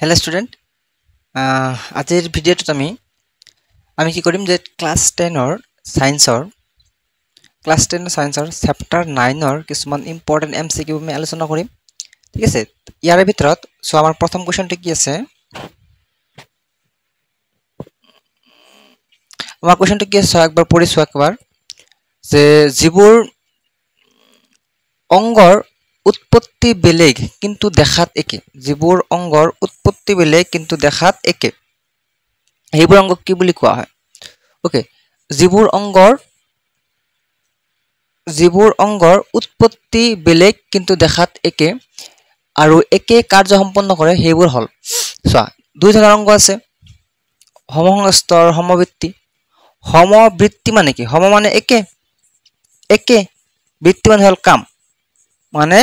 Hello student আজিৰ ভিডিঅ'টোত আমি কি কৰিম যে ক্লাছ 10ৰ সায়েন্সৰ চেপ্টাৰ 9ৰ কিছুমান ইম্পৰ্টেন্ট এমসিকিউ আমি আলোচনা কৰিম ঠিক আছে ইয়াৰ ভিতৰত সো আমাৰ প্ৰথম কোৱেশ্চনটো কি আছে আমাৰ কোৱেশ্চনটো কি আছে একবাৰ পঢ়িছো একবাৰ যে যিবোৰ অংগৰ উৎপত্তি বেলেগ কিন্তু দেখাত একে যিবোৰ অংগৰ উৎপত্তি বেলেগ কিন্তু দেখাত একে এইবোৰ অংগ কি বুলি কোৱা হয় ওকে যিবোৰ অংগৰ উৎপত্তি বেলেগ কিন্তু দেখাত একে আৰু একে কাৰ্য সম্পন্ন কৰে সেইবোৰ হল চোৱা দুই ধৰণৰ অংগ আছে সমসংস্তৰ সমবৃত্তি মানে কি সম মানে একে বৃত্তি মানে হল কাম মানে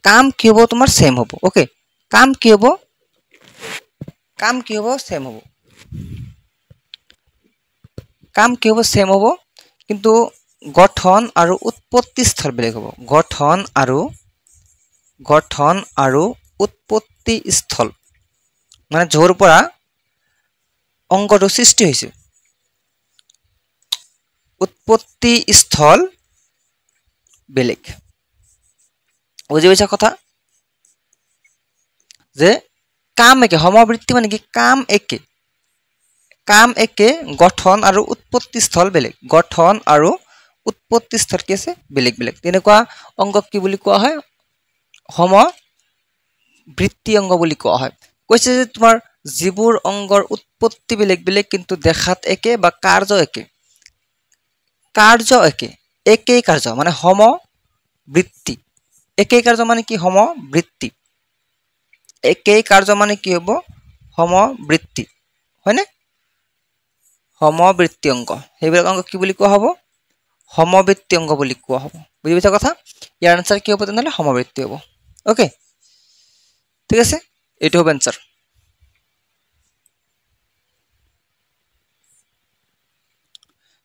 কাম কি হ'ব তোমাৰ সেম হ'ব ওকে কাম কি হ'ব সেম হ'ব কিন্তু গঠন আৰু উৎপত্তি স্থল বেলেগ হ'ব গঠন আৰু উৎপত্তি স্থল মানে যৰ পৰা অংগটো সৃষ্টি হৈছে উৎপত্তি স্থল বেলেগ বুজি পাইছা কথা যে কাম একে সমবৃত্তি মানে কি কাম একে গঠন আৰু উৎপত্তি স্থল বেলেগ গঠন আৰু উৎপত্তি স্থল কি আছে বেলেগ তেনেকুৱা অংগক কি বুলি কোৱা হয় সমবৃত্তি অংগ বুলি কোৱা হয় কৈছে যে তোমাৰ যিবোৰ অংগৰ উৎপত্তি বেলেগ কিন্তু দেখাত একে বা কাৰ্য একে কাৰ্য মানে সমবৃত্তি একে কাৰ্য মানে কি সমবৃত্তি একে কাৰ্য মানে কি হ'ব সমবৃত্তি হয়নে সমবৃত্তি অংগ সেইবিলাক অংগ কি বুলি কোৱা হ'ব সমবৃত্তি অংগ বুলি কোৱা হ'ব বুজি পাইছা কথা ইয়াৰ আনসাৰ কি হ'ব তেনেহলে সমবৃত্তি হ'ব ওকে ঠিক আছে এইটো হ'ব আনসাৰ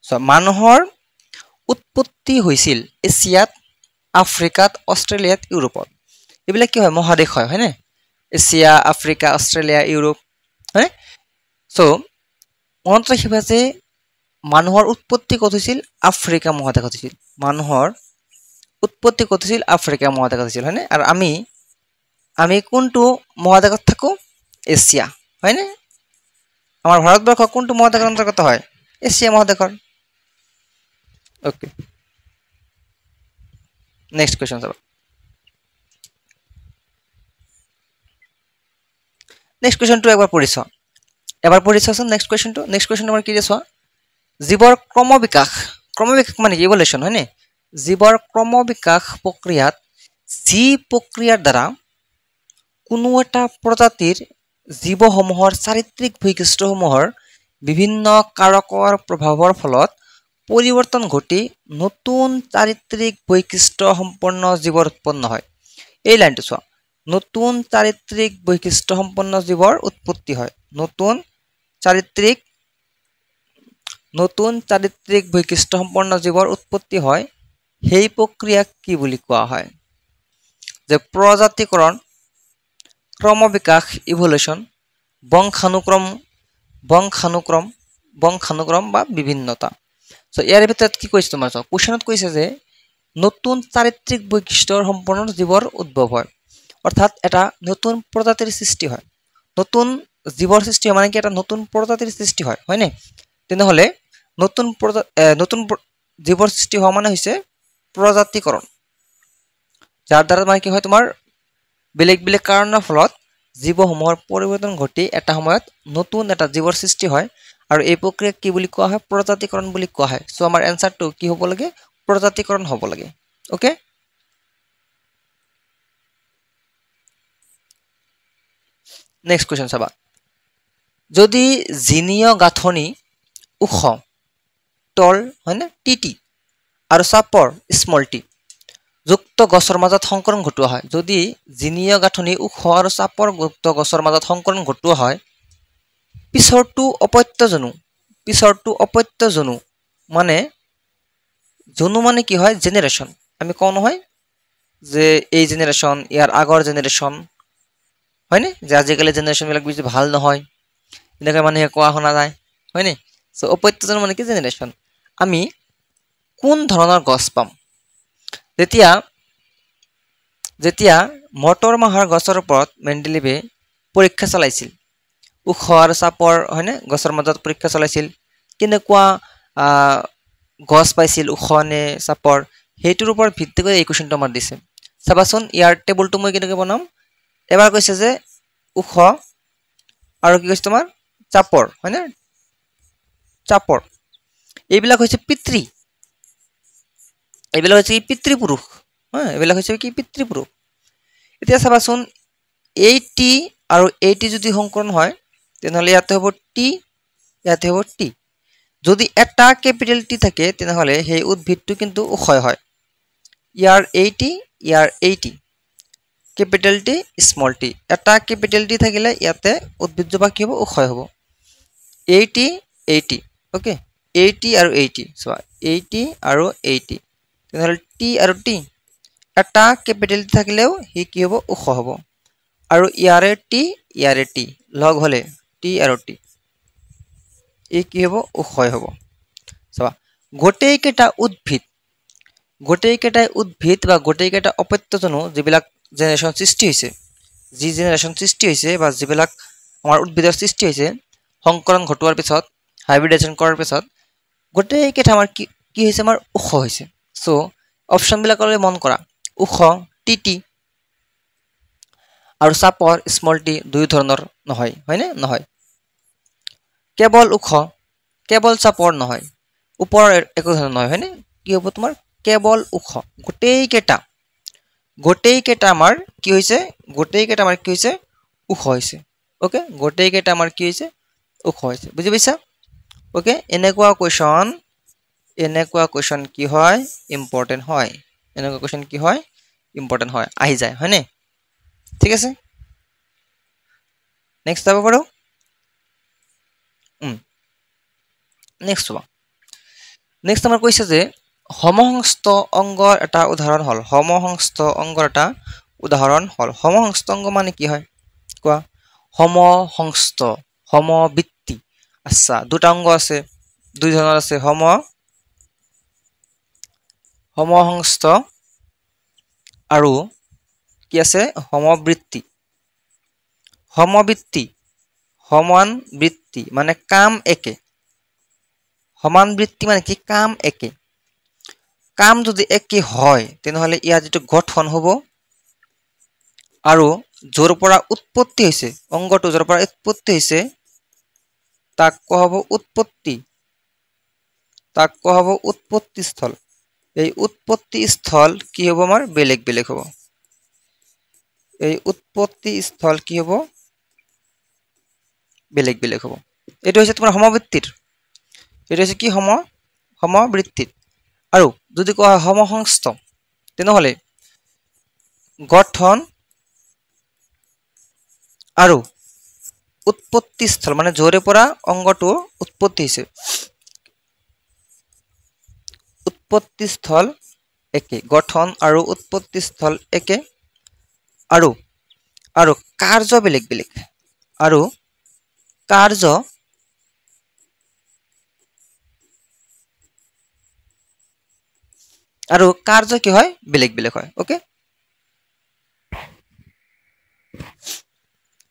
সো মানুহৰ উৎপত্তি হৈছিল এছিয়াত আফ্ৰিকাত অষ্ট্ৰেলিয়াত ইউৰোপত এইবিলাক কি হয় মহাদেশ হয় হয়নে এছিয়া আফ্ৰিকা অষ্ট্ৰেলিয়া ইউৰোপ হয় সো মনত ৰাখিবা যে মানুহৰ উৎপত্তি ক'ত হৈছিল আফ্ৰিকা মহাদেশত হৈছিল হয়নে আৰু আমি কোনটো মহাদেশত থাকো এছিয়া হয়নে আমাৰ ভাৰতবৰ্ষ কোনটো মহাদেশৰ অন্তৰ্গত হয় এছিয়া মহাদেশৰ ওকে নেক্সট কোৱেশ্চন চাবা নেক্সট কোৱেশ্চনটো এবাৰ পঢ়িছোন নেক্সট কোৱেশ্চন আমাৰ কি দিছো জীৱৰ ক্ৰমবিকাশ মানে ইভলিউশন হয়নে জীৱৰ ক্ৰমবিকাশ প্ৰক্ৰিয়াত যি প্ৰক্ৰিয়াৰ দ্বাৰা কোনো এটা প্ৰজাতিৰ জীৱসমূহৰ চাৰিত্ৰিক বৈশিষ্ট্যসমূহৰ বিভিন্ন কাৰকৰ প্ৰভাৱৰ ফলত পৰিৱৰ্তন ঘটি নতুন চাৰিত্ৰিক বৈশিষ্ট্য সম্পন্ন জীৱৰ উৎপন্ন হয় এই লাইনটো চোৱা নতুন চাৰিত্ৰিক বৈশিষ্ট্য সম্পন্ন জীৱৰ উৎপত্তি হয় নতুন চাৰিত্ৰিক বৈশিষ্ট্য সম্পন্ন জীৱৰ উৎপত্তি হয় সেই প্ৰক্ৰিয়াক কি বুলি কোৱা হয় যে প্ৰজাতিকৰণ ক্ৰমবিকাশ ইভলিউশন বংশানুক্ৰম বা বিভিন্নতা সো ইয়াৰ ভিতৰত কি কৈছে তোমাৰ কোৱেশ্চনত কৈছে যে নতুন চাৰিত্ৰিক বৈশিষ্ট্যৰ সম্পন্ন জীৱৰ উদ্ভৱ হয় অৰ্থাৎ এটা নতুন প্ৰজাতিৰ সৃষ্টি হয় নতুন জীৱৰ সৃষ্টি মানে কি এটা নতুন প্ৰজাতিৰ সৃষ্টি হয় হয়নে তেনেহলে নতুন জীৱৰ সৃষ্টি হোৱা মানে হৈছে প্ৰজাতিকৰণ যাৰ দ্বাৰা মানে কি হয় তোমাৰ বেলেগ কাৰণৰ ফলত জীৱসমূহৰ পৰিৱৰ্তন ঘটি এটা সময়ত নতুন এটা জীৱৰ সৃষ্টি হয় আৰু এই প্ৰক্ৰিয়াক কি বুলি কোৱা হয় প্ৰজাতিকৰণ বুলি কোৱা হয় সো আমাৰ এনসাৰটো কি হ'ব লাগে প্ৰজাতিকৰণ হ'ব লাগে ওকে নেক্সট কোৱেশ্চন চাবা যদি জিনীয় গাঁথনি ওখ টল হয়নে টিটি আৰু চাপৰ স্মল টি যুক্ত গছৰ মাজত সংকৰণ ঘটোৱা হয় যদি জিনীয় গাঁথনি ওখ আৰু চাপৰ যুক্ত গছৰ মাজত সংকৰণ ঘটোৱা হয় পিছৰটো অপত্য জনু মানে কি হয় জেনেৰেশ্যন আমি কওঁ নহয় যে এই জেনেৰেশ্যন ইয়াৰ আগৰ জেনেৰেশ্যন হয়নে যে আজিকালি জেনেৰেশ্যনবিলাক বেছি ভাল নহয় এনেকৈ মানুহে কোৱা শুনা যায় হয়নে চ' অপত্যজন মানে কি জেনেৰেশ্যন আমি কোন ধৰণৰ গছ পাম যেতিয়া যেতিয়া মটৰ মাহৰ গছৰ ওপৰত মেণ্ডেলিভে পৰীক্ষা চলাইছিল ওখ আৰু চাপৰ হয়নে গছৰ মাজত পৰীক্ষা চলাইছিল কেনেকুৱা গছ পাইছিল ওখ নে চাপৰ সেইটোৰ ওপৰত ভিত্তি কৰি এই কুৱেশ্যনটো আমাৰ দিছে চাবাচোন ইয়াৰ টেবুলটো মই কেনেকৈ বনাম এবাৰ কৈছে যে ওখ আৰু কি কৈছে তোমাৰ চাপৰ হয়নে চাপৰ এইবিলাক হৈছে পিতৃ এইবিলাক হৈছে কি পিতৃপুৰুষ এইবিলাক হৈছে কি পিতৃপুৰুষ এতিয়া চাবাচোন 80 আৰু 80 যদি সংকৰণ হয় তেনেহ'লে ইয়াতে হ'ব টি ইয়াতে হ'ব টি যদি এটা ক্যাপিটেল টি থাকে তেনেহ'লে সেই উদ্ভিদটো কিন্তু ওখই হয় ইয়াৰ 80 ইয়াৰ 80 ক্যাপিটেল টি স্মল টি এটা ক্যাপিটেল টি থাকিলে ইয়াতে উদ্ভিদজোপা কি হ'ব ওখই হ'ব 80 80 ওকে 80 আৰু 80 চোৱা 80 আৰু 80 তেনেহ'লে টি আৰু টি এটা ক্যাপিটেল টি থাকিলেও হি কি হ'ব ওখ হ'ব আৰু ইয়াৰে টি লগ হলে টি আৰু টি এই কি হ'ব ওখই হ'ব চোৱা গোটেইকেইটা উদ্ভিদ বা গোটেইকেইটা অপত্যজনো যিবিলাক জেনেৰেশ্যন সৃষ্টি হৈছে যি জেনেৰেশ্যন সৃষ্টি হৈছে বা যিবিলাক আমাৰ উদ্ভিদৰ সৃষ্টি হৈছে সংকৰণ ঘটোৱাৰ পিছত হাইব্ৰিডেশ্যন কৰাৰ পিছত গোটেইকেইটা আমাৰ কি হৈছে আমাৰ ওখ হৈছে চ' অপশ্যনবিলাকলৈ মন কৰা ওখ টি টি আৰু চাপৰ স্মল টি দুই ধৰণৰ নহয় হয়নে নহয় কেৱল ওখ কেৱল চাপৰ নহয় ওপৰৰ একো ধৰণৰ নহয় হয়নে কি হ'ব তোমাৰ কেৱল ওখ গোটেইকেইটা আমাৰ কি হৈছে ওখ হৈছে ওকে গোটেইকেইটা আমাৰ কি হৈছে ওখ হৈছে বুজি পাইছা ওকে এনেকুৱা কুৱেশ্যন কি হয় ইম্পৰ্টেণ্ট হয় এনেকুৱা কুৱেশ্যন কি হয় ইম্পৰ্টেণ্ট হয় আহি যায় হয়নে ঠিক আছে নেক্সট যাব পাৰোঁ নেক্সট আমাৰ কৈছে যে সমসংস্থ অংগৰ এটা উদাহৰণ হ'ল সমসংস্থ অংগ মানে কি হয় কোৱা সমসংস্থ সমবৃত্তি আচ্ছা দুটা অংগ আছে দুই ধৰণৰ আছে সমসংস্থ আৰু কি আছে সমবৃত্তি সমান বৃত্তি মানে কাম একে সমান বৃত্তি মানে কি কাম একে কাম যদি একে হয় তেনেহ'লে ইয়াৰ যিটো গঠন হ'ব আৰু য'ৰ পৰা উৎপত্তি হৈছে অংগটো য'ৰ পৰা উৎপত্তি হৈছে তাক কোৱা হ'ব উৎপত্তি স্থল এই উৎপত্তি স্থল কি হ'ব আমাৰ বেলেগ বেলেগ হ'ব এই উৎপত্তি স্থল কি হ'ব বেলেগ বেলেগ হ'ব এইটো হৈছে তোমাৰ সমবৃত্তিৰ এইটো হৈছে কি সমবৃত্তিত আৰু যদি কোৱা হয় সমসংস্থ তেনেহ'লে গঠন আৰু উৎপত্তি স্থল মানে য'ৰে পৰা অংগটো উৎপত্তি হৈছে উৎপত্তি স্থল একে গঠন আৰু উৎপত্তি স্থল একে আৰু কাৰ্য বেলেগ বেলেগ আৰু কাৰ্য কি হয় বেলেগ বেলেগ হয় ওকে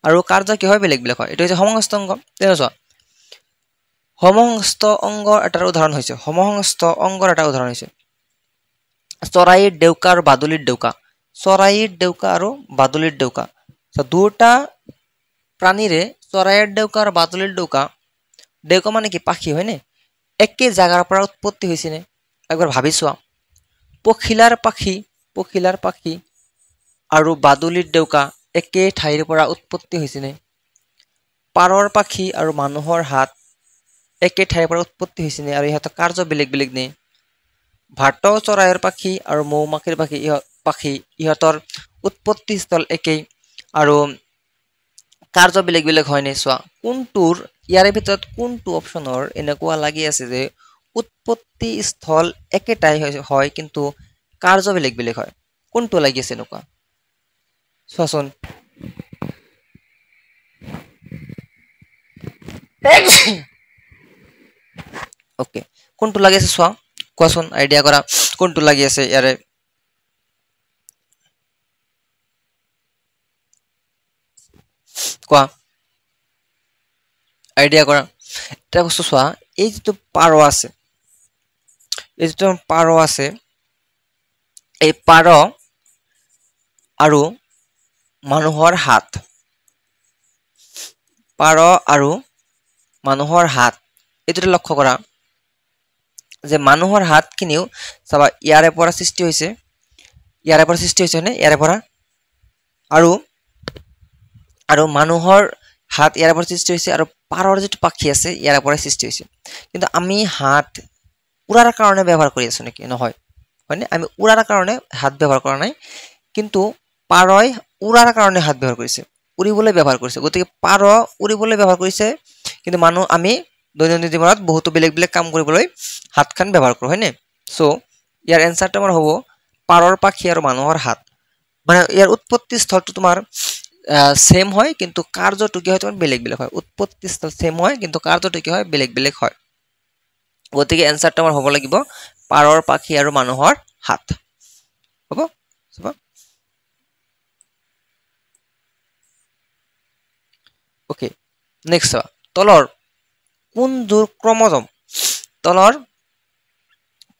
আৰু কাৰ্য কি হয় বেলেগ বেলেগ হয় এইটো হৈছে সমসংস্থ অংগ তেনেকুৱা সমসংস্থ অংগৰ এটা উদাহৰণ হৈছে চৰাইৰ ডেউকা আৰু বাদুলিৰ ডেউকা দুটা প্ৰাণীৰে চৰাইৰ ডেউকা আৰু বাদুলিৰ ডেউকা মানে কি পাখি হয়নে একে জাগাৰ পৰা উৎপত্তি হৈছে নে একবাৰ ভাবি চোৱা পখিলাৰ পাখি আৰু বাদুলিৰ ডেউকা একে ঠাইৰ পৰা উৎপত্তি হৈছে নে পাৰৰ পাখি আৰু মানুহৰ হাত একে ঠাইৰ পৰা উৎপত্তি হৈছে নে আৰু ইহঁতৰ কাৰ্য বেলেগ বেলেগ নে ভাট চৰাইৰ পাখি আৰু মৌমাখিৰ পাখি ইহঁতৰ উৎপত্তি স্থল একেই আৰু কাৰ্য বেলেগ বেলেগ হয় নে চোৱা ইয়াৰে ভিতৰত কোনটো অপশ্যনৰ এনেকুৱা লাগি আছে যে উৎপত্তি স্থল একেটাই হয় কিন্তু কাৰ্য বেলেগ বেলেগ হয় কোনটো লাগি আছে এনেকুৱা চোৱাচোন ওকে, কোনটো লাগি আছে চোৱা, কোৱাচোন আইডিয়া কৰা কোনটো লাগি আছে ইয়াৰে। কোৱা, আইডিয়া কৰা। এটা বস্তু চোৱা, এই যিটো পাৰ আছে, এই যিটো পাৰ আছে, এই পাৰ আৰু মানুহৰ হাত, পাৰ আৰু মানুহৰ হাত, এইটোতে লক্ষ্য কৰা যে মানুহৰ হাতখিনিও চাবা ইয়াৰে পৰা সৃষ্টি হৈছে, ইয়াৰে পৰা সৃষ্টি হৈছে নে, ইয়াৰে পৰা, আৰু আৰু মানুহৰ হাত ইয়াৰে পৰা সৃষ্টি হৈছে, আৰু পাৰৰ যিটো পাখি আছে ইয়াৰে পৰা সৃষ্টি হৈছে। কিন্তু আমি হাত উৰাৰ কাৰণে ব্যৱহাৰ কৰি আছো নেকি? নহয়, হয়নে? আমি উৰাৰ কাৰণে হাত ব্যৱহাৰ কৰা নাই, কিন্তু পাৰই উৰাৰ কাৰণে হাত ব্যৱহাৰ কৰিছে, উৰিবলৈ ব্যৱহাৰ কৰিছে। গতিকে পাৰ উৰিবলৈ ব্যৱহাৰ কৰিছে, কিন্তু মানুহ আমি দৈনন্দিন জীৱনত বহুতো বেলেগ বেলেগ কাম কৰিবলৈ হাতখন ব্যৱহাৰ কৰোঁ, হয়নে? চ' ইয়াৰ এনচাৰটো আমাৰ হ'ব পাৰৰ পাখি আৰু মানুহৰ হাত। মানে ইয়াৰ উৎপত্তি স্থলটো তোমাৰ সেম হয়, কিন্তু কাৰ্যটো কি হয় তোমাৰ বেলেগ বেলেগ হয়। উৎপত্তি স্থল সেম হয়, কিন্তু কাৰ্যটো কি হয় বেলেগ বেলেগ হয়। গতিকে এনচাৰটো আমাৰ হ'ব লাগিব পাৰৰ পাখি আৰু মানুহৰ হাত। হ'ব, অ'কে। নেক্সট চোৱা, তলৰ কোনযোৰ ক্ৰমজম, তলৰ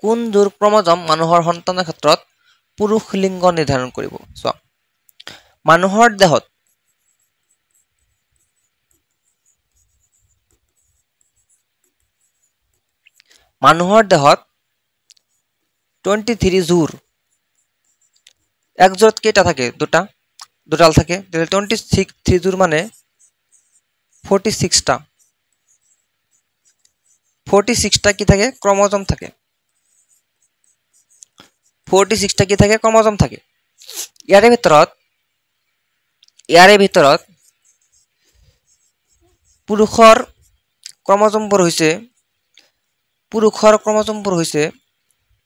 কোনযোৰ ক্ৰমজম মানুহৰ সন্তানৰ ক্ষেত্ৰত পুৰুষ লিংগ নিৰ্ধাৰণ কৰিব? চোৱা, মানুহৰ দেহত মানুহৰ দেহত 23 যোৰ, এক যোৰত কেইটা থাকে? দুটা, দুডাল থাকে। 23 যোৰ মানে 46টা, 46টা কি থাকে? ক্ৰমজম থাকে। 46টা কি থাকে? ক্ৰমজম থাকে। ইয়াৰে ভিতৰত পুৰুষৰ ক্ৰমজমবোৰ হৈছে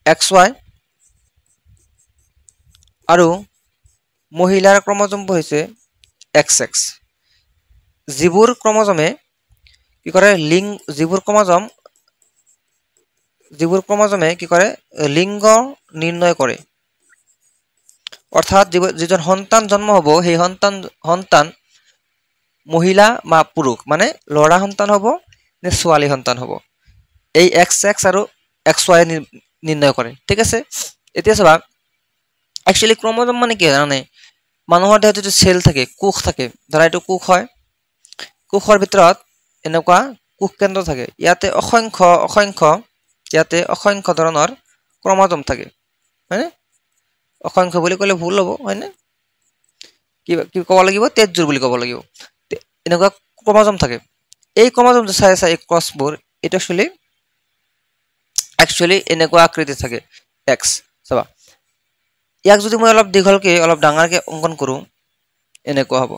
XY, আৰু মহিলাৰ ক্ৰমজমবোৰ হৈছে XX। যিবোৰ ক্ৰমজমে কি কৰে, যিবোৰ ক্ৰমজমে কি কৰে, লিংগ নিৰ্ণয় কৰে। অৰ্থাৎ যিজন সন্তান জন্ম হ'ব, সেই সন্তান মহিলা বা পুৰুষ, মানে ল'ৰা সন্তান হ'ব নে ছোৱালী সন্তান হ'ব, এই XX আৰু XY নিৰ্ণয় কৰে। ঠিক আছে, এতিয়া চাবা একচুৱেলি ক্ৰমজম মানে কি জানানে? মানুহৰ দেহত যিটো চেল থাকে, কোষ থাকে, ধৰা এইটো কোষ হয়, কোষৰ ভিতৰত এনেকুৱা কোষ কেন্দ্ৰ থাকে, ইয়াতে অসংখ্য ধৰণৰ ক্ৰমজম থাকে, হয়নে? অসংখ্য বুলি ক'লে ভুল হ'ব, হয়নে? কি ক'ব লাগিব? 23 বুলি ক'ব লাগিব। এনেকুৱা ক্ৰমজম থাকে। এই ক্ৰমজম চাই এই ক্ৰছবোৰ, এইটো একচুৱেলি এনেকুৱা আকৃতি থাকে, এক্স। চাবা, ইয়াক যদি মই অলপ দীঘলকে, অলপ ডাঙৰকে অংকন কৰোঁ, এনেকুৱা হ'ব।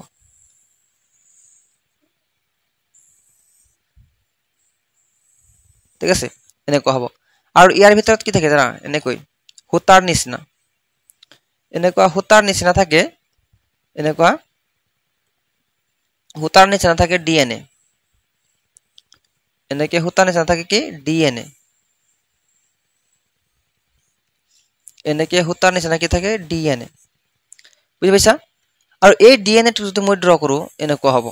ঠিক আছে, এনেকুৱা হ'ব। আৰু ইয়াৰ ভিতৰত কি থাকে জানা? এনেকৈ সূতাৰ নিচিনা, এনেকুৱা সূতাৰ নিচিনা থাকে, এনেকুৱা সূতাৰ নিচিনা থাকে DNA। এনেকে সূতাৰ নিচিনা থাকে কি? DNA। এনেকে সূতাৰ নিচিনা কি থাকে? DNA। বুজি পাইছা? আৰু এই DNA টো যদি মই ড্ৰ কৰোঁ, এনেকুৱা হ'ব।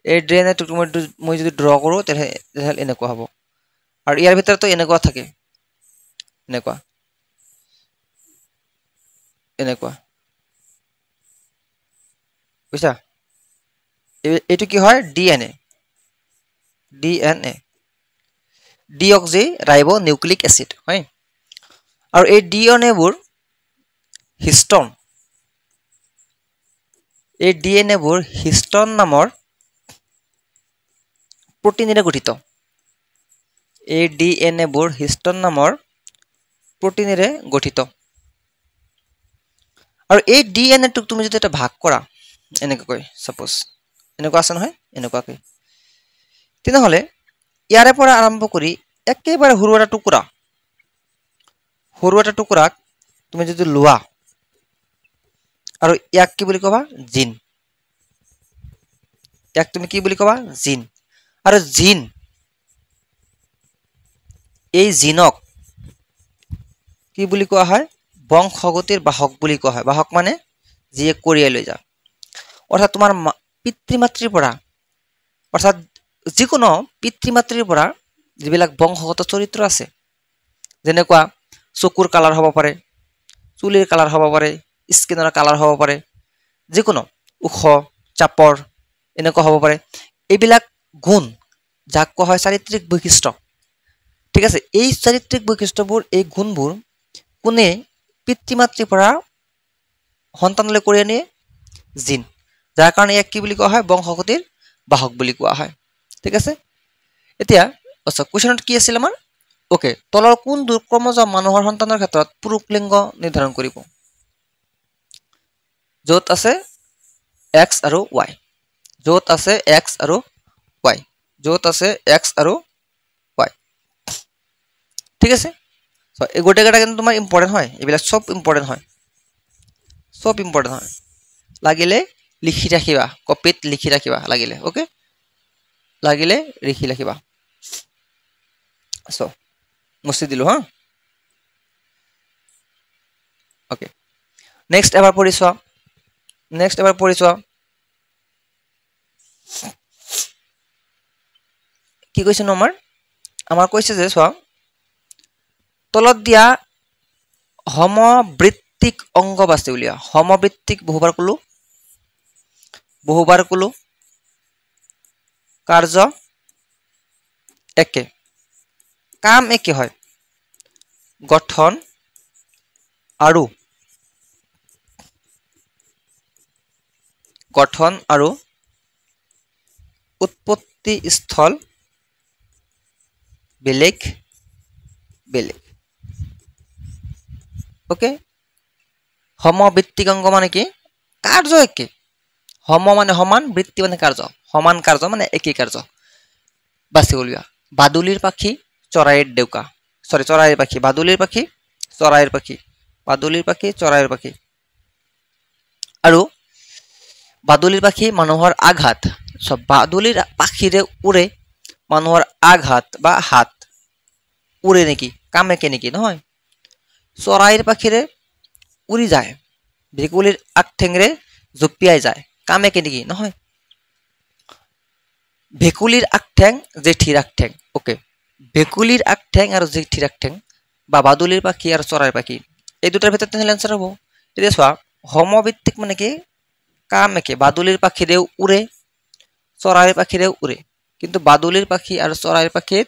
এই DNA টো মই যদি ড্ৰ কৰোঁ, তেনেহ'লে এনেকুৱা হ'ব। আৰু ইয়াৰ ভিতৰতো এনেকুৱা থাকে, এনেকুৱা, এনেকুৱা। বুজিছা? এইটো কি হয়? DNA। ডিঅক্সি ৰাইবো নিউক্লিক এচিড হয়। আৰু এই DNA-বোৰ হিষ্টন, এই DNA-বোৰ হিষ্টন নামৰ প্ৰটিনেৰে গঠিত। এই DNA-বোৰ হিষ্টন নামৰ প্ৰটিনেৰে গঠিত। আৰু এই DNA-টোক তুমি যদি এটা ভাগ কৰা, এনেকুৱাকৈ, চাপোজ এনেকুৱা আছে নহয়, এনেকুৱাকৈ, তেনেহ'লে ইয়াৰে পৰা আৰম্ভ কৰি একেবাৰে সৰু এটা টুকুৰাক তুমি যদি লোৱা, আৰু ইয়াক কি বুলি ক'বা? জিন। ইয়াক তুমি কি বুলি কবা জিন আৰু জিন এই জিনক কি বুলি কোৱা হয় বংশগতিৰ বাহক বুলি কোৱা হয় বাহক মানে যিয়ে কঢ়িয়াই লৈ যায় অৰ্থাৎ তোমাৰ পিতৃ মাতৃৰ পৰা অৰ্থাৎ যিকোনো পিতৃ মাতৃৰ পৰা যিবিলাক বংশগত চৰিত্ৰ আছে যেনেকুৱা চকুৰ কালাৰ হ'ব পাৰে চুলিৰ কালাৰ হ'ব পাৰে স্কিনৰ কালাৰ হ'ব পাৰে যিকোনো ওখ চাপৰ এনেকুৱা হ'ব পাৰে এইবিলাক গুণ যাক কোৱা হয় চাৰিত্ৰিক বৈশিষ্ট্য ঠিক আছে এই চাৰিত্ৰিক বৈশিষ্ট্যবোৰ এই গুণবোৰ কোনে পিতৃ মাতৃৰ পৰা সন্তানলৈ কঢ়িয়াই নিয়ে জিন যাৰ কাৰণে ইয়াক কি বুলি কোৱা হয় বংশগতিৰ বাহক বুলি কোৱা হয় ঠিক আছে এতিয়া আচ্ছা কোৱেশ্যনত কি আছিল আমাৰ ওকে তলৰ কোনটো ক্ৰমজম মানুহৰ সন্তানৰ ক্ষেত্ৰত পুৰুষ লিংগ নিৰ্ধাৰণ কৰিব য'ত আছে x আৰু y য'ত আছে x আৰু y য'ত আছে x আৰু y ঠিক আছে সো এই গোটেইকেইটা কিন্তু তোমাৰ ইম্পৰ্টেন্ট হয় এইবিলাক সব ইম্পৰ্টেন্ট হয় লাগিলে লিখি ৰাখিবা কপিত লিখি ৰাখিবা লাগিলে ওকে লাগিলে লিখি ৰাখিবা সো মুছি দিলো হা ওকে নেক্সট এবাৰ পঢ়ি চোৱা কি কৈছে নো আমাৰ কৈছে যে চোৱা তলত দিয়া সমবৃত্তিক অংগ বাছি উলিয়া সমবৃত্তিক বহুবাৰ কলো কাৰ্য একে কাম একে হয় গঠন আৰু উৎপত্তি স্থল বেলেগ ওকে সমবৃত্তিক অংগ মানে কি কাৰ্য একে সম মানে সমান বৃত্তি মানে কাৰ্য সমান কাৰ্য মানে একে কাৰ্য বাছি উলিওৱা বাদুলিৰ পাখি চৰাইৰ ডেউকা চৰাইৰ পাখি বাদুলিৰ পাখি চৰাইৰ পাখি আৰু বাদুলিৰ পাখি মানুহৰ আঘাত সব বাদুলিৰ পাখিৰে উৰে মানুহৰ আঘাত বা হাত উৰে নেকি কামেকে নেকি নহয় চৰাইৰ পাখিৰে উৰি যায় ভেকুলীৰ আগঠেঙেৰে জঁপিয়াই যায় কামেকে নেকি নহয় ভেকুলীৰ আগঠেং জেঠীৰ আগঠেং ওকে ভেকুলীৰ আগঠেং আৰু জেঠীৰ আগঠেং বা বাদুলিৰ পাখি আৰু চৰাইৰ পাখি এই দুটাৰ ভিতৰত তেনেহ'লে আনসাৰ হ'ব এতিয়া চোৱা সমবৃত্তিক মানে কি কাম একে বাদুলিৰ পাখিৰেও উৰে চৰাইৰ পাখিৰেও উৰে কিন্তু বাদুলিৰ পাখি আৰু চৰাইৰ পাখিৰ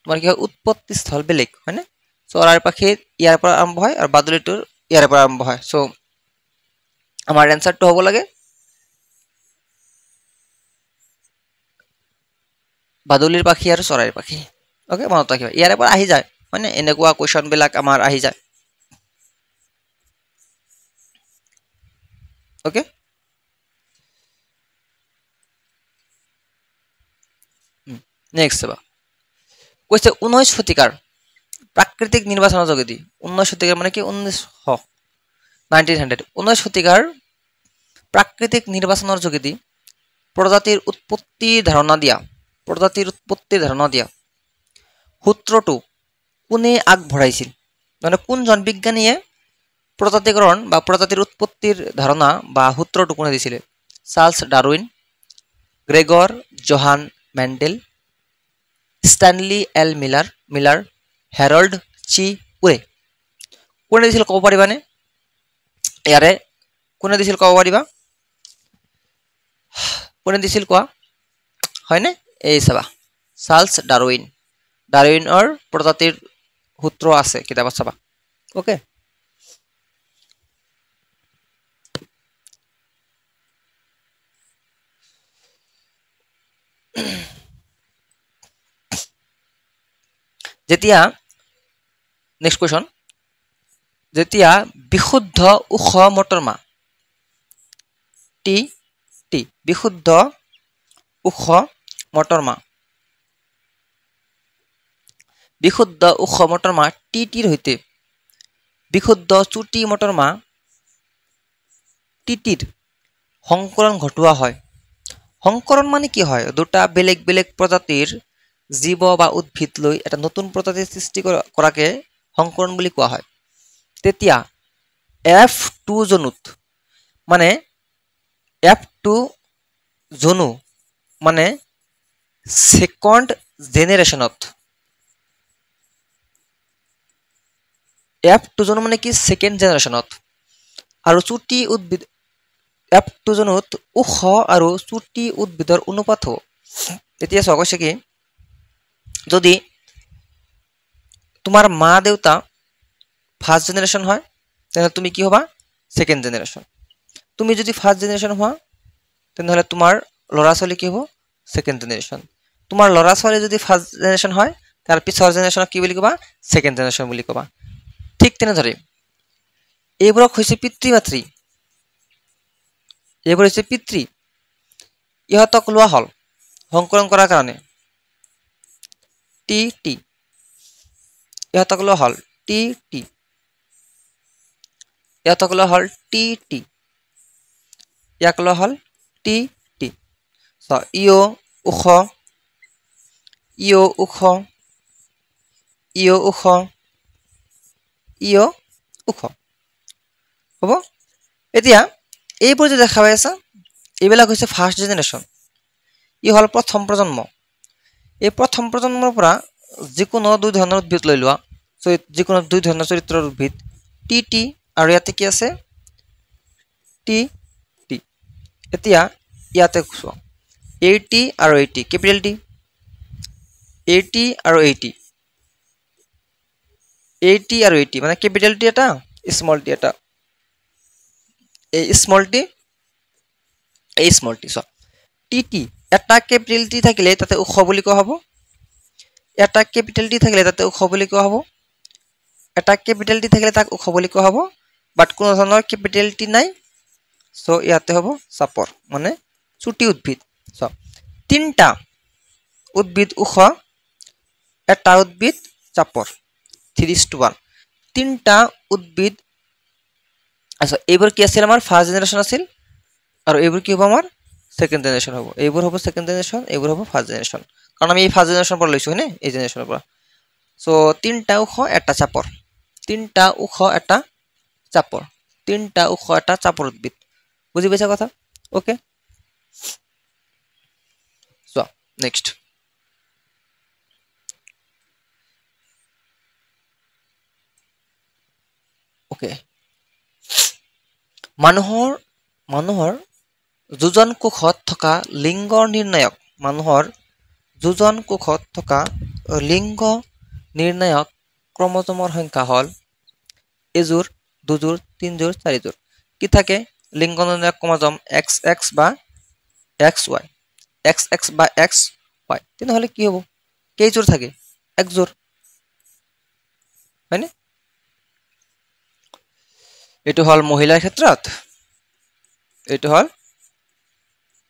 তোমাৰ কি হয় উৎপত্তি স্থল বেলেগ হয়নে চৰাইৰ পাখিৰ ইয়াৰ পৰা আৰম্ভ হয় আৰু বাদুলিটোৰ ইয়াৰ পৰা আৰম্ভ হয় সো আমাৰ এনসাৰটো হ'ব লাগে বাদুলিৰ পাখি আৰু চৰাইৰ পাখি ওকে মনত ৰাখিবা ইয়াৰ পৰা আহি যায় হয়নে এনেকুৱা কোৱেশ্যন বিলাক আমাৰ আহি যায় ওকে নেক্সট চাবা কৈছে 19 শতিকাৰ প্ৰাকৃতিক নিৰ্বাচনৰ যোগেদি 19 শতিকাৰ মানে কি 1900 শতিকাৰ প্ৰাকৃতিক নিৰ্বাচনৰ যোগেদি প্ৰজাতিৰ উৎপত্তিৰ ধাৰণা দিয়া সূত্ৰটো কোনে আগবঢ়াইছিল মানে কোনজন বিজ্ঞানীয়ে প্ৰজাতিকৰণ বা প্ৰজাতিৰ উৎপত্তিৰ ধাৰণা বা সূত্ৰটো কোনে দিছিলে Charles Darwin Gregor Johann Mendel Stanley L Miller Harold C Urey কোনে দিছিল ক'ব পাৰিবানে ইয়াৰে কোনে দিছিল ক'ব পাৰিবা কোনে দিছিল কোৱা হয়নে এই চাবা চাৰ্লছ ডাৰউইনৰ প্ৰজাতিৰ সূত্ৰ আছে কিতাপত চাবা ওকে যেতিয়া নেক্সট কোৱেশ্যন যেতিয়া বিশুদ্ধ উষ মটৰমাহ টি বিশুদ্ধ উষ মটৰমাহ টিৰ সৈতে বিশুদ্ধ চুটি মটৰমাহ টিৰ সংকৰণ ঘটোৱা হয় সংকৰণ মানে কি হয় দুটা বেলেগ বেলেগ প্ৰজাতিৰ জীৱ বা উদ্ভিদ লৈ এটা নতুন প্ৰজাতিৰ সৃষ্টি কৰাকে সংকৰণ বুলি কোৱা হয় তেতিয়া F2 জনুত মানে F2 জনু মানে সেকেন্ড জেনাৰেশনত F2 জনু মানে কি সেকেন্ড জেনাৰেশনত আৰু চুটি উদ্ভিদ F2 জনুত ওখ আৰু চুটি উদ্ভিদৰ অনুপাত হ'ব এতিয়া চোৱা কৈছে কি যদি তোমাৰ মা দেউতা ফার্স্ট জেনারেশন হয় তাহলে তুমি কি হবা সেকেন্ড জেনারেশন তুমি যদি ফার্স্ট জেনারেশন হওয়া তাহলে তোমার লৰা ছোৱালী কি হ'ব সেকেন্ড জেনাৰেশন তোমাৰ লৰা ছোৱালী যদি ফাৰ্স্ট জেনাৰেশন হয় তাৰ পিছৰ জেনাৰেশনক কি বুলি কবা সেকেন্ড জেনাৰেশন বুলি কবা ঠিক তেনেদৰে এইবোৰক হৈছে পিতৃ মাতৃ এইবোৰ হৈছে পিতৃ ইহঁতক লোৱা হল সংকৰণ কৰাৰ কাৰণে টি টি ইহঁতক লোৱা হল টি টি ইহঁতক লোৱা হল টি টি ইয়াক লোৱা হল টি টি ইও ওখ ইও ওখ ইও ওখ ইও ওখ হ'ব এতিয়া এইবোৰ যে দেখা পাই আছা এইবিলাক হৈছে ফাৰ্স্ট জেনাৰেশন ই হল প্ৰথম প্ৰজন্ম এই প্ৰথম প্ৰজন্মৰ পৰা যিকোনো দুই ধৰণৰ উদ্ভিদ লৈ লোৱা যিকোনো দুই ধৰণৰ চৰিত্ৰৰ উদ্ভিদ টি টি আৰু ইয়াতে কি আছে টি টি এতিয়া ইয়াতে চোৱা 80 আৰু 80 ক্যাপিটাল টি 80 আৰু 80 80 আৰু 80 মানে ক্যাপিটাল টি এটা স্মল টি এটা এই স্মল টি এই স্মল টি চোৱা টি টি এটা ক্যাপিটাল টি থাকিলে তাতে ওখ বুলি কোৱা হ'ব এটা ক্যাপিটাল টি থাকিলে তাতে ওখ বুলি কোৱা হ'ব এটা ক্যাপিটাল টি থাকিলে তাক ওখ বুলি কোৱা হ'ব বাট কোনো ধৰণৰ ক্যাপিটাল টি নাই সো ইয়াতে হ'ব চাপৰ মানে চুটি উদ্ভিদ সো তিনটা উদ্ভিদ ওখ এটা উদ্ভিদ চাপৰ 3:1 তিনটা উদ্ভিদ আচ্ছা এইবোৰ কি আছিল আমাৰ ফাৰ্স্ট জেনাৰেশন আছিল আৰু এইবোৰ কি হ'ব আমাৰ সেকেন্ড জেনাৰেশন হ'ব এইবোৰ হ'ব সেকেন্ড জেনাৰেশন এইবোৰ হ'ব ফাৰ্স্ট জেনাৰেশন কাৰণ আমি এই ফাৰ্স্ট জেনাৰেশন পৰা লৈছো হয়নে এই জেনাৰেশনৰ পৰা সো তিনটা ওখ এটা চাপৰ তিনটা ওখ এটা চাপৰ তিনটা ওখ এটা চাপৰ উদ্ভিদ বুজি পাইছা কথা ওকে সো নেক্সট ওকে মানুহৰ যোজন কোষত থকা লিংগৰ নিৰ্ণায়ক মানুহৰ যোজন কোষত থকা লিংগ নিৰ্ণায়ক ক্ৰমোজমৰ সংখ্যা হল এযোৰ দুযোৰ তিনযোৰ চাৰিযোৰ কি থাকে লিংগ নিৰ্ণায়ক ক্ৰমোজম XX বা XY XX বা XY তেনেহলে কি হ'ব কেইযোৰ থাকে একযোৰ হয়নে এটো হল মহিলাৰ ক্ষেত্ৰত এটো হল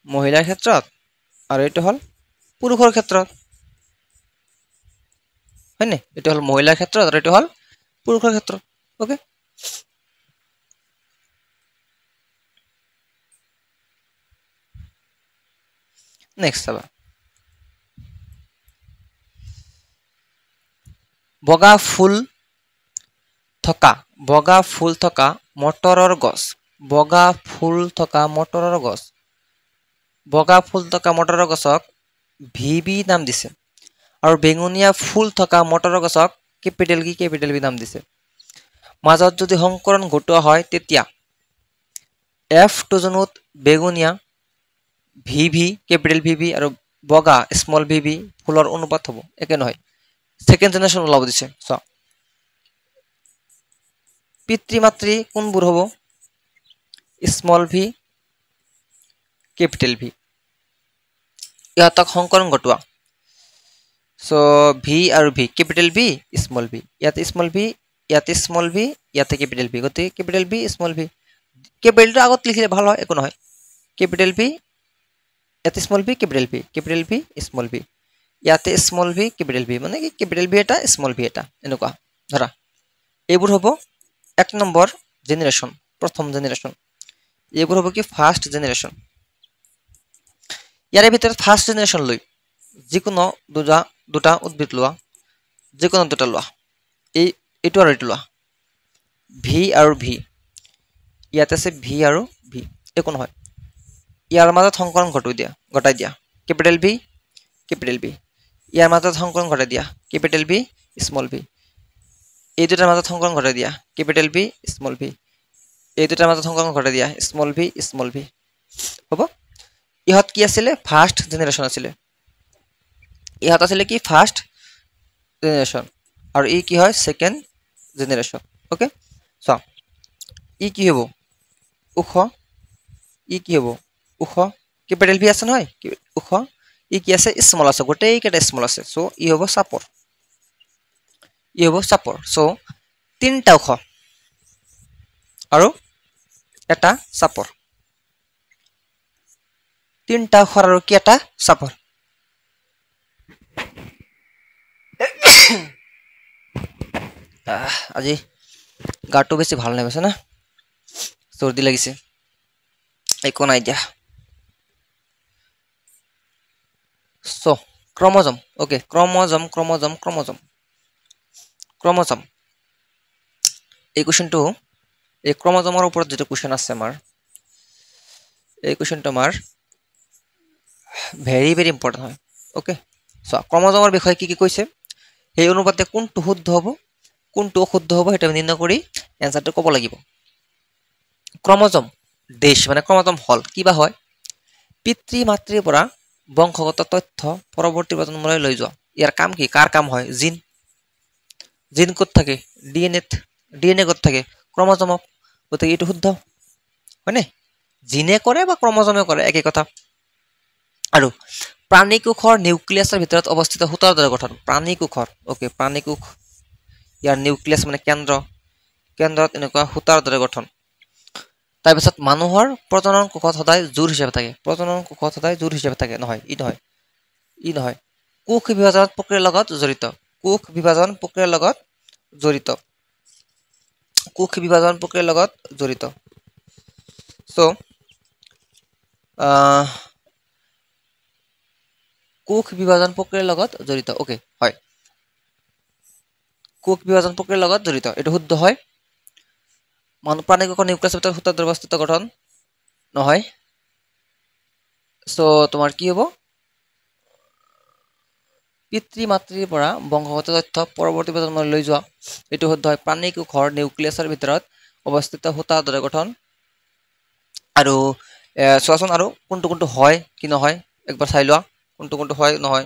মহিলাৰ ক্ষেত্ৰত আৰু এটো হল পুৰুষৰ ক্ষেত্ৰত হয়নে এটো হল মহিলাৰ ক্ষেত্ৰত আৰু এটো হল পুৰুষৰ ক্ষেত্ৰত ওকে নেক্সট চাবা বগা ফুল থকা মটৰৰ গছ বগা ফুল থকা মটৰৰ গছক ভিবি নাম দিছে আৰু বেঙুনীয়া ফুল থকা মটৰৰ গছক ক্যাপিটাল বি নাম দিছে মাজত যদি সংকৰণ ঘটোৱা হয় তেতিয়া F2 জনুত বেঙুনীয়া ভিভি ক্যাপিটাল ভিভি আৰু বগা স্মল ভিভি ফুলৰ অনুপাত হ'ব একে নহয় সেকেন্ড জেনাৰেশন ওলাব দিছে সো পিতৃ মাতৃ কোনবোৰ হ'ব স্মল ভি ক্যাপিটাল ভি ইহঁতক সংকৰণ ঘটোৱা সো ভি আৰু V capital V small V ইয়াতে স্মল ভি ইয়াতে স্মল ভি ইয়াতে ক্যাপিটাল ভি গতে ক্যাপিটাল ভি স্মল ভি ক্যাপিটালটো আগত লিখিলে ভাল হয় একো নহয় ক্যাপিটাল ভি ইয়াতে স্মল ভি স্মল ভি ইয়াতে স্মল ভি ক্যাপিটাল ভি মানে কি ক্যাপিটাল ভি এটা স্মল ভি এটা এনেকুৱা ধৰা এইবোৰ হ'ব এক নম্বৰ জেনাৰেশন প্ৰথম জেনাৰেশন এইবোৰ হ'ব কি ফাৰ্স্ট জেনাৰেশন ইয়াৰে ভিতৰত ফাৰ্ষ্ট জেনেৰেশ্যন লৈ যিকোনো দুটা উদ্ভিদ লোৱা, যিকোনো দুটা লোৱা, এইটো আৰু এইটো লোৱা, ভি আৰু ভি, ইয়াত আছে ভি আৰু ভি, একো নহয়, ইয়াৰ মাজত সংকলন ঘটাই দিয়া কেপিটেল ভি কেপিটেল ভি, ইয়াৰ মাজত সংকলন ঘটাই দিয়া কেপিটেল ভি স্মল ভি, এই দুটাৰ মাজত সংকলন ঘটাই দিয়া কেপিটেল ভি স্মল ভি, এই দুটাৰ মাজত সংকলন ঘটাই দিয়া স্মল ভি হ'ব। ইহঁত কি আছিলে? ফাৰ্ষ্ট জেনেৰেশ্যন আছিলে। ইহঁত আছিলে কি? First generation. আৰু ই কি হয়? Second generation. অ'কে, চাওঁ ই কি হ'ব? ওখ। ই কি হ'ব? ওখ। কেপিটেল ভি আছে নহয়, ওখ। ই কি আছে? স্মল আছে, গোটেইকেইটা স্মল আছে। চ' ই হ'ব চাপৰ। চ' তিনিটা ওখ আৰু এটা চাপৰ। তিনিটা ওখ আৰু কি এটা চাপৰ। আজি গাটো বেছি ভাল নাই পাইছে না, চৰ্দি লাগিছে। একো নাই দিয়া। চ' ক্ৰমজম। Okay, chromosome. এই কুৱেশ্যনটো, এই ক্ৰমজমৰ ওপৰত যিটো কুৱেশ্যন আছে আমাৰ, এই কুৱেশ্যনটো আমাৰ ভেৰি ভেৰি ইম্পৰ্টেণ্ট হয়। অ'কে, চোৱা ক্ৰমজমৰ বিষয়ে কি কি কৈছে, সেই অনুপাতে কোনটো শুদ্ধ হ'ব, কোনটো অশুদ্ধ হ'ব, সেইটো আমি নিৰ্ণয় কৰি এনচাৰটো ক'ব লাগিব। ক্ৰমজম দেশ মানে ক্ৰমজম হল কিবা হয়? পিতৃ মাতৃৰ পৰা বংশগত তথ্য পৰৱৰ্তী প্ৰজন্মলৈ লৈ যোৱা। ইয়াৰ কাম কি? কাৰ কাম হয়? জিন ক'ত থাকে? ডিএনএ ক'ত থাকে? ক্ৰমজমত। গতিকে এইটো শুদ্ধ হয়নে? জিনে কৰে বা ক্ৰমজমে কৰে, একে কথা। আৰু প্ৰাণীকোষৰ নিউক্লিয়াছৰ ভিতৰত অৱস্থিত সূতাৰ দৰে গঠন। প্ৰাণীকোষৰ, অ'কে, প্ৰাণীকোষ, ইয়াৰ নিউক্লিয়াছ মানে কেন্দ্ৰত এনেকুৱা সূতাৰ দৰে গঠন। তাৰপিছত মানুহৰ প্ৰজনন কোষত সদায় জোৰ হিচাপে থাকে। নহয়, ই নহয়। কোষ বিভাজন প্ৰক্ৰিয়াৰ লগত জড়িত। চ' কোষ বিভাজন প্ৰক্ৰিয়াৰ লগত জড়িত। অ'কে, হয়, কোষ বিভাজন প্ৰক্ৰিয়াৰ লগত জড়িত, এইটো শুদ্ধ হয়। প্ৰাণীকোষৰ নিউক্লিয়াছৰ ভিতৰত সূতাৰ দ্বাৰা অৱস্থিত গঠন নহয়। চ' তোমাৰ কি হ'ব? পিতৃ মাতৃৰ পৰা বংশগত তথ্য পৰৱৰ্তী প্ৰজন্মলৈ লৈ যোৱা, এইটো শুদ্ধ হয়। প্ৰাণীকোষৰ নিউক্লিয়াছৰ ভিতৰত অৱস্থিত সূতাৰ দৰে গঠন। আৰু চোৱাচোন আৰু কোনটো হয় কি নহয়, একবাৰ চাই লোৱা কোনটো হয় নহয়।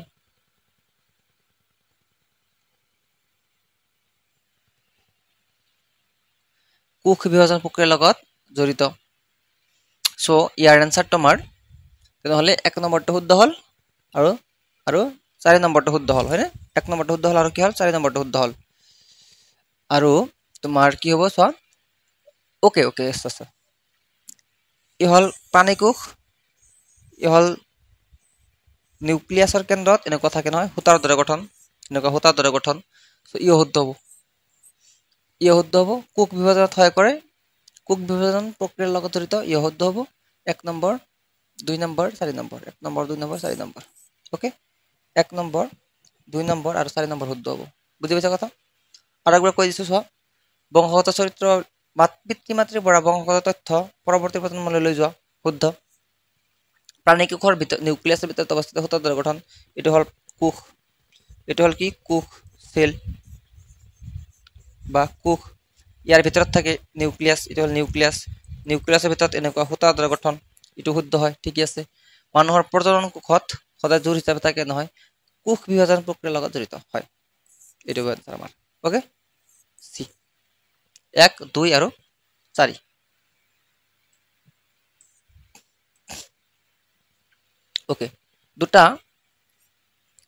কোষ বিভাজন প্ৰক্ৰিয়াৰ লগত জড়িত। চ' ইয়াৰ এনচাৰ তোমাৰ তেনেহ'লে 1 নম্বৰটো শুদ্ধ হ'ল আৰু 4 নম্বৰটো শুদ্ধ হ'ল, হয়নে? 1 নম্বৰটো শুদ্ধ হ'ল আৰু কি হ'ল? 4 নম্বৰটো শুদ্ধ হ'ল। আৰু তোমাৰ কি হ'ব চোৱা, অ'কে, আচ্ছা, ই হ'ল প্ৰাণীকোষ, ই হ'ল নিউক্লিয়াছৰ কেন্দ্ৰত এনেকুৱা থাকে নহয়, সূতাৰ দৰে গঠন, চ' ই অশুদ্ধ হ'ব। কোষ বিভাজনত সহায় কৰে, কোষ বিভাজন প্ৰক্ৰিয়াৰ লগত জড়িত, ই অশুদ্ধ হ'ব। 1 number, 2 number, 4 number, 1 number, 2 number, 4 number. Okay, 1 number, 2 number আৰু 4 নম্বৰ শুদ্ধ হ'ব। বুজি পাইছা কথা? আৰু একবাৰ কৈ দিছোঁ চোৱা, বংশগত চৰিত্ৰ পিতৃ মাতৃৰ পৰা বংশগত তথ্য পৰৱৰ্তী প্ৰজন্মলৈ লৈ যোৱা, শুদ্ধ। প্ৰাণীকোষৰ নিউক্লিয়াছৰ ভিতৰত অৱস্থিত সূতাৰ দৰে গঠন, এইটো হ'ল কোষ, এইটো হ'ল কি? কোষ, চেল বা কোষ। ইয়াৰ ভিতৰত থাকে নিউক্লিয়াছ, এইটো হ'ল নিউক্লিয়াছৰ ভিতৰত এনেকুৱা সূতাৰ দৰে গঠন, এইটো শুদ্ধ হয়, ঠিকে আছে। মানুহৰ প্ৰজনন কোষত সদায় জোৰ হিচাপে থাকে নহয়, কোষ বিভাজন প্ৰক্ৰিয়াৰ লগত জড়িত হয়। এইটো এনচাৰ আমাৰ। অ'কে, চি 1, 2 আৰু 4। অ'কে, দুটা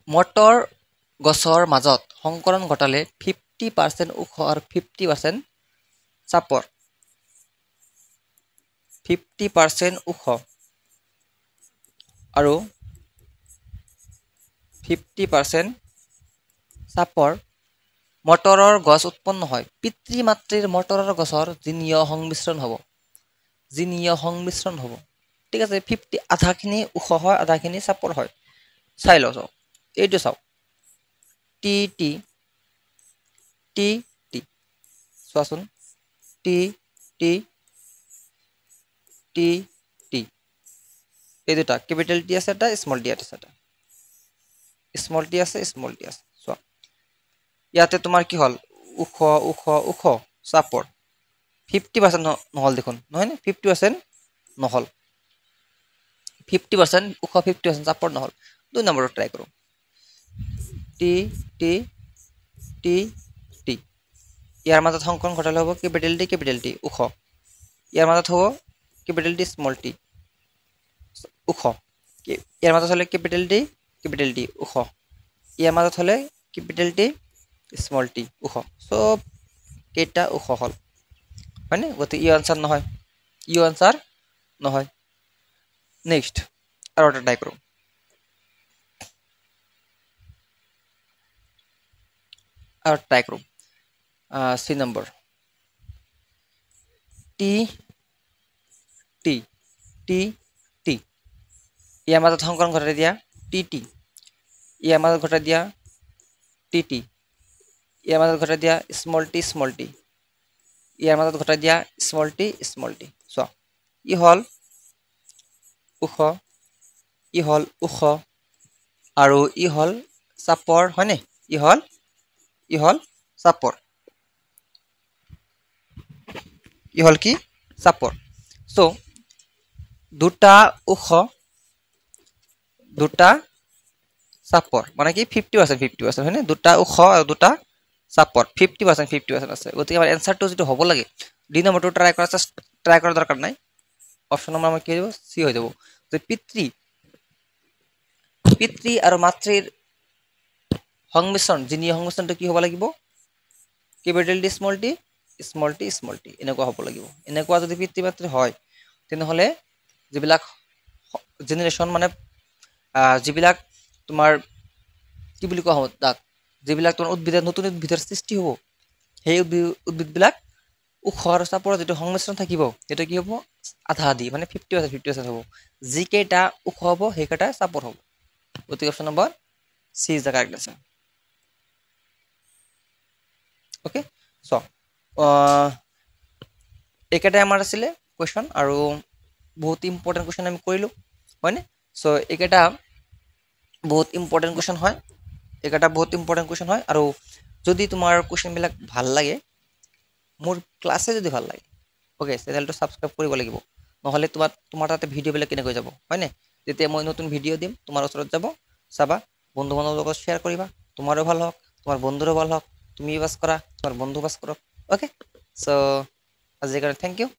মটৰ গছৰ মাজত সংকৰণ ঘটালে 50% ওখ আৰু 50% চাপৰ। 50% ওখ আৰু 50% চাপৰ মটৰৰ গছ উৎপন্ন হয়। পিতৃ মাতৃৰ মটৰৰ গছৰ জিনীয় সংমিশ্ৰণ হ'ব। ঠিক আছে 50 আধাখিনি ওখ হয় আধাখিনি চাপৰ হয় চাই লওঁ চাওক এইটো চাওক টি টি টি টি চোৱাচোন টি টি টি টি এই দুটা কেপিটেল টি আছে এটা স্মল টি আছে এটা স্মল টি আছে স্মল টি আছে চোৱা ইয়াতে তোমাৰ কি হ'ল ওখ ওখ ওখ চাপৰ 50% নহল দেখোন নহয় নে 50% নহল 50% ওখ 50% চাপৰ নহল 2 নম্বৰত ট্ৰাই কৰো টি টি টি টি ইয়াৰ মাজত সংকলন ঘটালে হ'ব কেপিটেল টি ওখ ইয়াৰ মাজত হ'ব কেপিটেল টি স্মল টি ওখ ইয়াৰ মাজত হলে কেপিটেল টি ওখ ইয়াৰ মাজত হলে কেপিটেল টি স্মল টি ওখ সব কেইটা ওখ হল হয়নে গতি ই আনসার নহয় ই আনসার নহয় নেক্সট আৰু এটা ট্ৰাই কৰো আৰু ট্ৰাই কৰো সি নম্বৰ টি টি টি টি ইয়াৰ মাজত সংকলন ঘটাই দিয়া টি টি ইয়াৰ মাজত ঘটাই দিয়া টি টি ইয়াৰ মাজত ঘটাই দিয়া স্মল টি ইয়াৰ মাজত ঘটাই দিয়া স্মল টি চোৱা ই হল ওখ আৰু ই হল চাপৰ হয়নে ই হল চাপৰ ই হল কি চাপৰ সো দুটা ওখ দুটা চাপৰ মানে কি 50% হয়নে দুটা ওখ আৰু দুটা চাপৰ 50% আছে গতিকে আমাৰ এনসাৰটো যেটো হ'ব লাগে ডি নম্বৰটো ট্ৰাই কৰা দৰকাৰ নাই অপচন নম্বৰ আমাৰ কি হ'ব সি হৈ যাব যে পিতৃ আৰু মাতৃৰ সংমিশ্ৰণ জিনীয় সংমিশ্ৰণটো কি হ'ব লাগিব কেপিটেল টি স্মল টি এনেকুৱা হ'ব লাগিব এনেকুৱা যদি পিতৃ মাতৃ হয় তেনেহলে যিবিলাক জেনেৰেশ্যন মানে যিবিলাক তোমাৰ কি বুলি কোৱা হ'ব তাক যিবিলাক তোমাৰ নতুন উদ্ভিদৰ সৃষ্টি হ'ব সেই উদ্ভিদবিলাক ওখ আৰু চাপৰ যেটো সংমিশ্ৰণ থাকিব সেইটো কি হ'ব আধা আধি মানে 50% হ'ব যিকেইটা ওখ হ'ব সেইকেইটা চাপৰ হ'ব গতিকে option number C is the correct answer okay so একেটাই আমাৰ আছিলে কোৱেশ্চন আৰু বহুত ইম্পৰ্টেন্ট কোৱেশ্চন আমি কৰিলো হয়নে সো একেটা বহুত ইম্পৰ্টেন্ট কোৱেশ্চন হয় আৰু যদি তোমাৰ কোৱেশ্চন বিলাক ভাল লাগে মোৰ ক্লাছে যদি ভাল লাগে ওকে চেনেলটো সাবস্ক্ৰাইব কৰিব লাগিব নহলে তোমাৰ তাতে ভিডিও বিলাক কেনেকৈ যাব হয়নে যেতিয়া মই নতুন ভিডিও দিম তোমাৰ ওচৰত যাব চাবা বন্ধু বান্ধৱৰ লগত শ্বেয়াৰ কৰিবা তোমাৰো ভাল হওক তোমাৰ বন্ধুৰো ভাল হওক তুমি পাছ কৰা তোমাৰ বন্ধু পাছ কৰক ওকে সো আজিৰ কাৰণে থ্যাংক ইউ